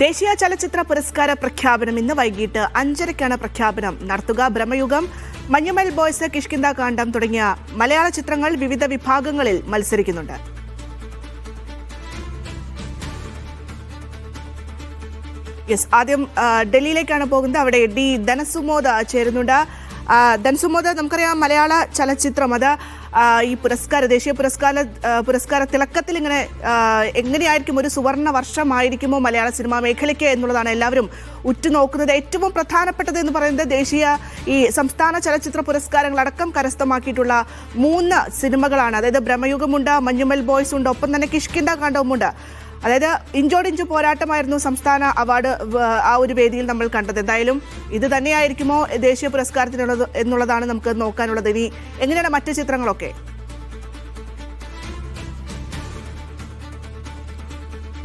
ദേശീയ ചലച്ചിത്ര പുരസ്കാര പ്രഖ്യാപനം ഇന്ന് വൈകിട്ട് 5:30 പ്രഖ്യാപനം നടത്തുക. ബ്രഹ്മയുഗം, മഞ്ഞുമൽ ബോയ്സ്, കിഷ്കിന്ധാകാന്ഡം തുടങ്ങിയ മലയാള ചിത്രങ്ങൾ വിവിധ വിഭാഗങ്ങളിൽ മത്സരിക്കുന്നുണ്ട്. ആദ്യം ഡൽഹിയിലേക്കാണ് പോകുന്നത്. അവിടെ ഡി ധനസുമോദ ചേരുന്നുണ്ട്. ധനസുമോദ, നമുക്കറിയാം മലയാള ചലച്ചിത്രം അത് ഈ ദേശീയ പുരസ്കാര തിളക്കത്തിൽ ഇങ്ങനെ എങ്ങനെയായിരിക്കും, ഒരു സുവർണ വർഷമായിരിക്കുമോ മലയാള സിനിമാ മേഖലയ്ക്ക് എന്നുള്ളതാണ് എല്ലാവരും ഉറ്റുനോക്കുന്നത്. ഏറ്റവും പ്രധാനപ്പെട്ടത് എന്ന് പറയുന്നത് ഈ സംസ്ഥാന ചലച്ചിത്ര പുരസ്കാരങ്ങളടക്കം കരസ്ഥമാക്കിയിട്ടുള്ള 3 സിനിമകളാണ്. അതായത് ബ്രഹ്മയുഗമുണ്ട്, മഞ്ഞുമൽ ബോയ്സ് ഉണ്ട്, ഒപ്പം തന്നെ കിഷ്കിന്ധാകാന്ഡവുമുണ്ട്. അതായത് ഇഞ്ചോടിഞ്ച് പോരാട്ടമായിരുന്നു സംസ്ഥാന അവാർഡ് ആ ഒരു വേദിയിൽ നമ്മൾ കണ്ടത്. എന്തായാലും ഇത് തന്നെയായിരിക്കുമോ ദേശീയ പുരസ്കാരത്തിനുള്ളത് എന്നുള്ളതാണ് നമുക്ക് നോക്കാനുള്ളത്. ഇനി എങ്ങനെയാണ് മറ്റു ചിത്രങ്ങളൊക്കെ?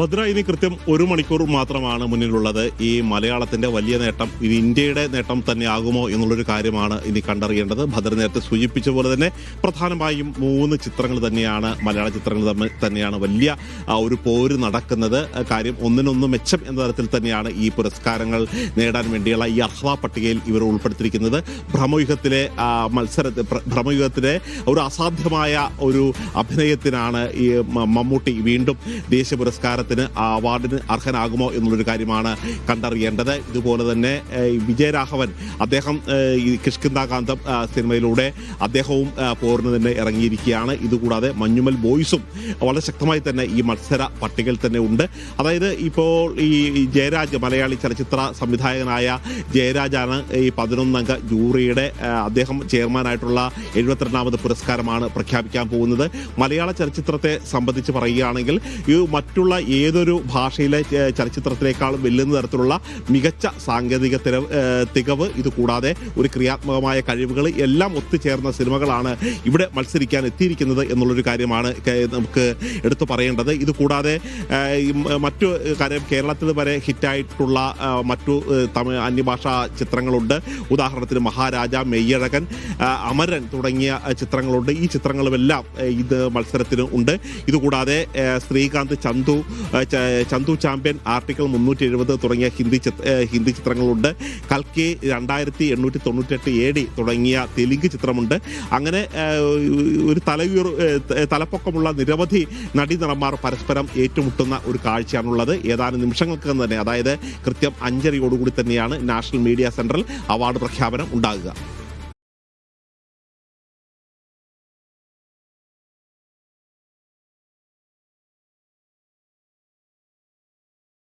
ഭദ്ര, ഇനി കൃത്യം 1 മണിക്കൂർ മാത്രമാണ് മുന്നിലുള്ളത്. ഈ മലയാളത്തിന്റെ വലിയ നേട്ടം ഇത് ഇന്ത്യയുടെ നേട്ടം തന്നെ ആകുമോ എന്നുള്ളൊരു കാര്യമാണ് ഇനി കണ്ടറിയേണ്ടത്. ഭദ്ര നേരത്തെ സൂചിപ്പിച്ച പോലെ തന്നെ പ്രധാനമായും 3 ചിത്രങ്ങൾ തന്നെയാണ്, മലയാള ചിത്രങ്ങൾ തന്നെയാണ് വലിയ ഒരു പോര് നടക്കുന്നത്. കാര്യം ഒന്നിനൊന്ന് മെച്ചം എന്ന തരത്തിൽ തന്നെയാണ് ഈ പുരസ്കാരങ്ങൾ നേടാൻ വേണ്ടിയുള്ള ഈ അർഹതാ പട്ടികയിൽ ഇവർ ഉൾപ്പെടുത്തിയിരിക്കുന്നത്. ബ്രഹ്മയുഗത്തിലെ ഒരു അസാധ്യമായ ഒരു അഭിനയത്തിനാണ് ഈ മമ്മൂട്ടി വീണ്ടും ദേശീയ പുരസ്കാരത്തിന് അവാർഡിന് അർഹനാകുമോ എന്നുള്ളൊരു കാര്യമാണ് കണ്ടറിയേണ്ടത്. ഇതുപോലെ തന്നെ വിജയരാഘവൻ, അദ്ദേഹം ഈ കിഷ്കിന്ധാകാന്ഡം സിനിമയിലൂടെ അദ്ദേഹവും പോറിന് തന്നെ ഇറങ്ങിയിരിക്കുകയാണ്. ഇതുകൂടാതെ മഞ്ഞുമൽ ബോയ്സും വളരെ ശക്തമായി തന്നെ ഈ മത്സര പട്ടികയിൽ തന്നെ ഉണ്ട്. അതായത് ഇപ്പോൾ ഈ ജയരാജ്, മലയാളി ചലച്ചിത്ര സംവിധായകനായ ജയരാജാണ് ഈ 11 അംഗ ജൂറിയുടെ അദ്ദേഹം ചെയർമാനായിട്ടുള്ള 72ാമത് പുരസ്കാരമാണ് പ്രഖ്യാപിക്കാൻ പോകുന്നത്. മലയാള ചലച്ചിത്രത്തെ സംബന്ധിച്ച് പറയുകയാണെങ്കിൽ ഈ മറ്റുള്ള ഏതൊരു ഭാഷയിലെ ചലച്ചിത്രത്തിനേക്കാളും വെല്ലുന്ന തരത്തിലുള്ള മികച്ച സാങ്കേതിക തികവ്, ഇതുകൂടാതെ ഒരു ക്രിയാത്മകമായ കഴിവുകൾ എല്ലാം ഒത്തുചേർന്ന സിനിമകളാണ് ഇവിടെ മത്സരിക്കാൻ എത്തിയിരിക്കുന്നത് എന്നുള്ളൊരു കാര്യമാണ് നമുക്ക് എടുത്തു പറയേണ്ടത്. ഇതുകൂടാതെ മറ്റു കാര്യം, കേരളത്തിൽ വരെ ഹിറ്റായിട്ടുള്ള മറ്റു അന്യഭാഷാ ചിത്രങ്ങളുണ്ട്. ഉദാഹരണത്തിന് മഹാരാജ, മെയ്യഴകൻ, അമരൻ തുടങ്ങിയ ചിത്രങ്ങളുണ്ട്. ഈ ചിത്രങ്ങളുമെല്ലാം ഇത് മത്സരത്തിന് ഉണ്ട്. ഇതുകൂടാതെ ശ്രീകാന്ത്, ചന്തു ചാമ്പ്യൻ, ആർട്ടിക്കിൾ 370 തുടങ്ങിയ ഹിന്ദി ചിത്രങ്ങളുണ്ട്. കൽക്കി 2898 AD തുടങ്ങിയ തെലുങ്ക് ചിത്രമുണ്ട്. അങ്ങനെ ഒരു തലപ്പൊക്കമുള്ള നിരവധി നടീനടന്മാർ പരസ്പരം ഏറ്റുമുട്ടുന്ന ഒരു കാഴ്ചയാണുള്ളത്. ഏതാനും നിമിഷങ്ങൾക്ക് തന്നെ, അതായത് കൃത്യം 5:30 തന്നെയാണ് നാഷണൽ മീഡിയ സെന്ററിൽ അവാർഡ് പ്രഖ്യാപനം ഉണ്ടാകുക.